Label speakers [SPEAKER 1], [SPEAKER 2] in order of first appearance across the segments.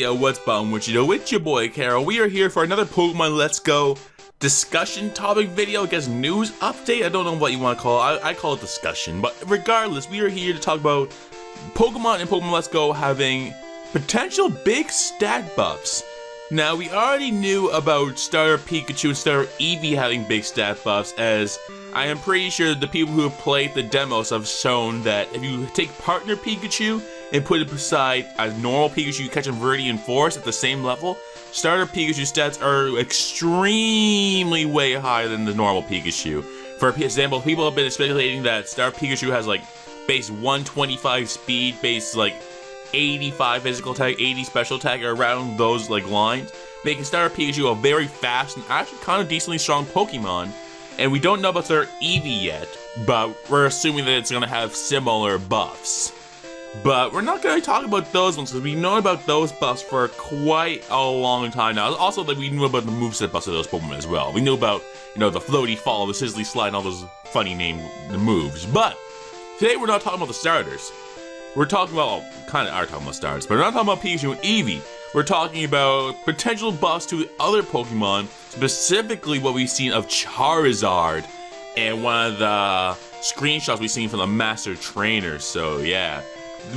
[SPEAKER 1] yo, what's bum with you? It's your boy Carol. We are here for another Pokemon Let's Go discussion topic video. I guess news update. I don't know what you want to call it. I call it discussion. But regardless, we are here to talk about Pokemon and Pokemon Let's Go having potential big stat buffs. Now, we already knew about Starter Pikachu and Starter Eevee having big stat buffs, as I am pretty sure the people who have played the demos have shown that if you take Partner Pikachu and put it beside a normal Pikachu you catch in Viridian Forest at the same level, Starter Pikachu stats are extremely way higher than the normal Pikachu. For example, people have been speculating that Starter Pikachu has like base 125 speed, base like 85 physical attack, 80 special attack, or around those like lines, making Starter Pikachu a very fast and actually kind of decently strong Pokemon. And we don't know about Starter Eevee yet, but we're assuming that it's going to have similar buffs. But we're not going to talk about those ones because we've known about those buffs for quite a long time now. Also, that we knew about the moveset buffs of those Pokemon as well. We knew about, the floaty fall, the sizzly slide, and all those funny named moves. But today we're not talking about the starters. We're talking about, kind of are talking about starters, but we're not talking about Pikachu and Eevee. We're talking about potential buffs to other Pokemon, specifically what we've seen of Charizard and one of the screenshots we've seen from the Master Trainers. So yeah,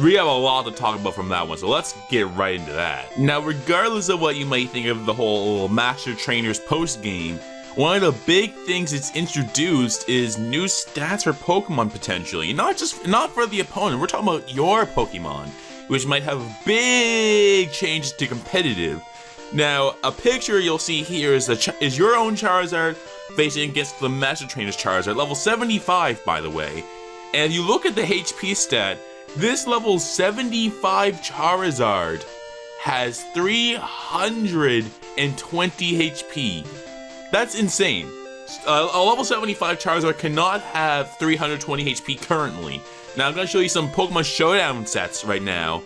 [SPEAKER 1] we have a lot to talk about from that one, so let's get right into that. Now, regardless of what you might think of the whole Master Trainers post-game, one of the big things it's introduced is new stats for Pokemon potentially. Not for the opponent, we're talking about your Pokemon, which might have big changes to competitive. Now, a picture you'll see here is your own Charizard facing against the Master Trainer's Charizard, level 75 by the way. And if you look at the HP stat, this level 75 Charizard has 320 HP. That's insane. A level 75 Charizard cannot have 320 HP currently. Now I'm going to show you some Pokemon Showdown sets right now.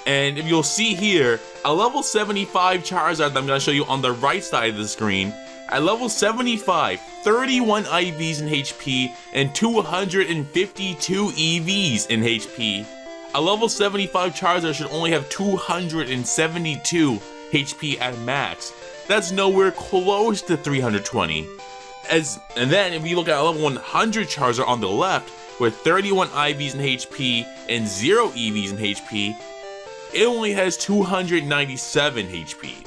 [SPEAKER 1] And if you'll see here, a level 75 Charizard that I'm going to show you on the right side of the screen, at level 75, 31 IVs in HP and 252 EVs in HP. A level 75 Charizard should only have 272 HP at max. That's nowhere close to 320. And then if you look at a level 100 Charizard on the left, with 31 IVs in HP and 0 EVs in HP, it only has 297 HP.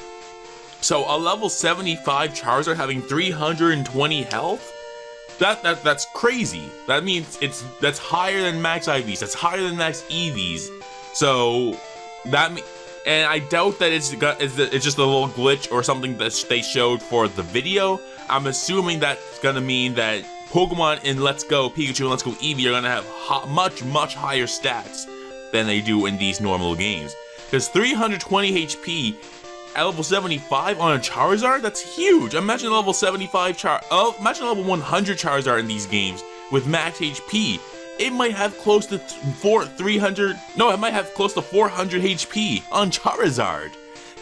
[SPEAKER 1] So a level 75 Charizard having 320 health? That's crazy. That means that's higher than max IVs. That's higher than max EVs. So and I doubt that it's just a little glitch or something that they showed for the video. I'm assuming that's gonna mean that Pokemon in Let's Go Pikachu and Let's Go Eevee are gonna have much higher stats than they do in these normal games. Because 320 HP at level 75 on a Charizard, that's huge. Imagine level 75 imagine level 100 Charizard in these games with max HP. It might have close to 400 HP on Charizard.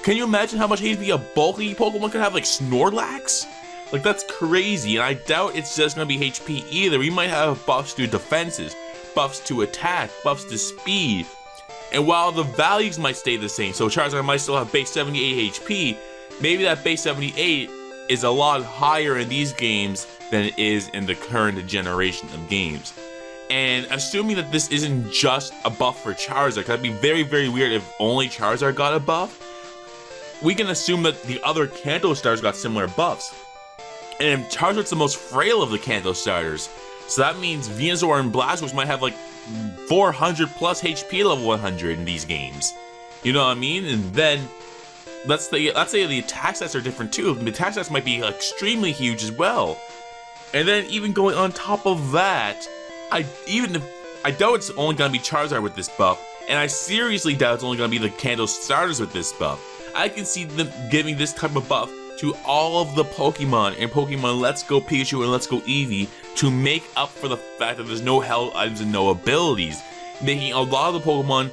[SPEAKER 1] Can you imagine how much HP a bulky Pokemon could have, like Snorlax? Like, that's crazy, and I doubt it's just gonna be HP either. We might have buffs to defenses, buffs to attack, buffs to speed. And while the values might stay the same, so Charizard might still have base 78 HP, maybe that base 78 is a lot higher in these games than it is in the current generation of games. And assuming that this isn't just a buff for Charizard, because that'd be very, very weird if only Charizard got a buff, we can assume that the other Kanto stars got similar buffs. And Charizard's the most frail of the Kanto starters, so that means Venusaur and Blastoise might have like 400 plus HP level 100 in these games. You know what I mean? And then let's say the attack stats are different too. The attack stats might be extremely huge as well. And then even going on top of that, I doubt it's only gonna be Charizard with this buff, and I seriously doubt it's only gonna be the Kanto starters with this buff. I can see them giving this type of buff to all of the Pokemon in Pokemon Let's Go Pikachu and Let's Go Eevee to make up for the fact that there's no held items and no abilities, making a lot of the Pokemon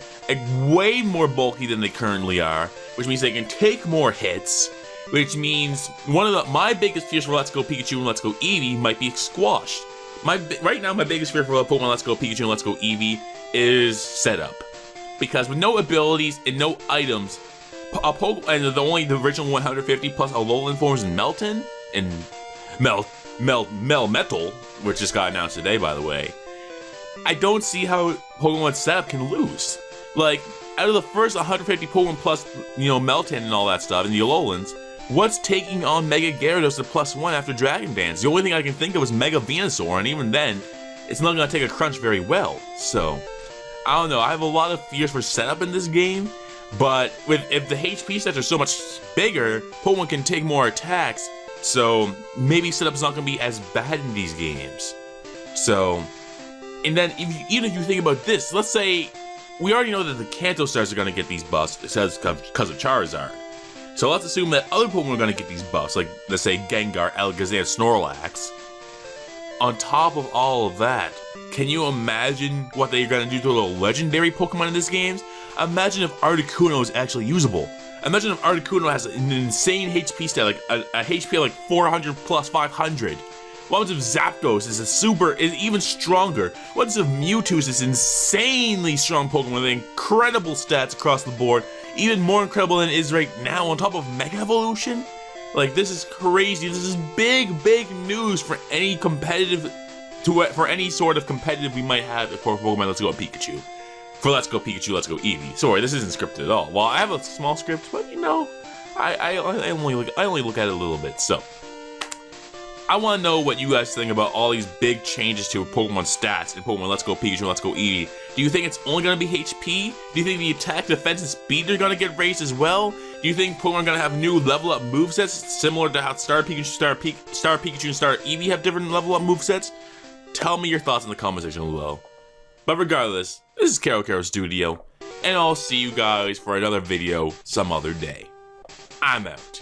[SPEAKER 1] way more bulky than they currently are, which means they can take more hits, which means my biggest fears for Let's Go Pikachu and Let's Go Eevee might be squashed. Right now, my biggest fear for Pokemon Let's Go Pikachu and Let's Go Eevee is setup. Because with no abilities and no items, and the original 150 plus Alolan forms in Melton and Metal, which just got announced today, by the way. I don't see how Pokemon setup can lose. Like, out of the first 150 Pokemon plus, Melton and all that stuff, and the Alolans, what's taking on Mega Gyarados to +1 after Dragon Dance? The only thing I can think of is Mega Venusaur, and even then, it's not going to take a crunch very well. So, I don't know. I have a lot of fears for setup in this game, but if the HP stats are so much bigger, Pokemon can take more attacks, so maybe setup's not going to be as bad in these games. So, and then even if you think about this, let's say we already know that the Kanto stars are going to get these buffs because of Charizard. So let's assume that other Pokemon are going to get these buffs, like let's say Gengar, Alakazam, Snorlax. On top of all of that, can you imagine what they're going to do to the legendary Pokemon in this game? Imagine if Articuno is actually usable. Imagine if Articuno has an insane HP stat, like a HP of like 400 plus 500. What if Zapdos is even stronger? What if Mewtwo is this insanely strong Pokemon with incredible stats across the board, even more incredible than it is right now, on top of Mega Evolution? Like, this is crazy. This is big news for any sort of competitive we might have for Pokemon Let's Go Pikachu. For Let's Go Pikachu, Let's Go Eevee. Sorry, this isn't scripted at all. Well, I have a small script, but I only look at it a little bit. So, I want to know what you guys think about all these big changes to Pokemon stats in Pokemon Let's Go Pikachu, Let's Go Eevee. Do you think it's only going to be HP? Do you think the attack, defense, and speed are going to get raised as well? Do you think Pokemon are going to have new level up movesets similar to how Star Pikachu, Star Pikachu, and Star Eevee have different level up movesets? Tell me your thoughts in the comment section below. But regardless, this is Caro Studio, and I'll see you guys for another video some other day. I'm out.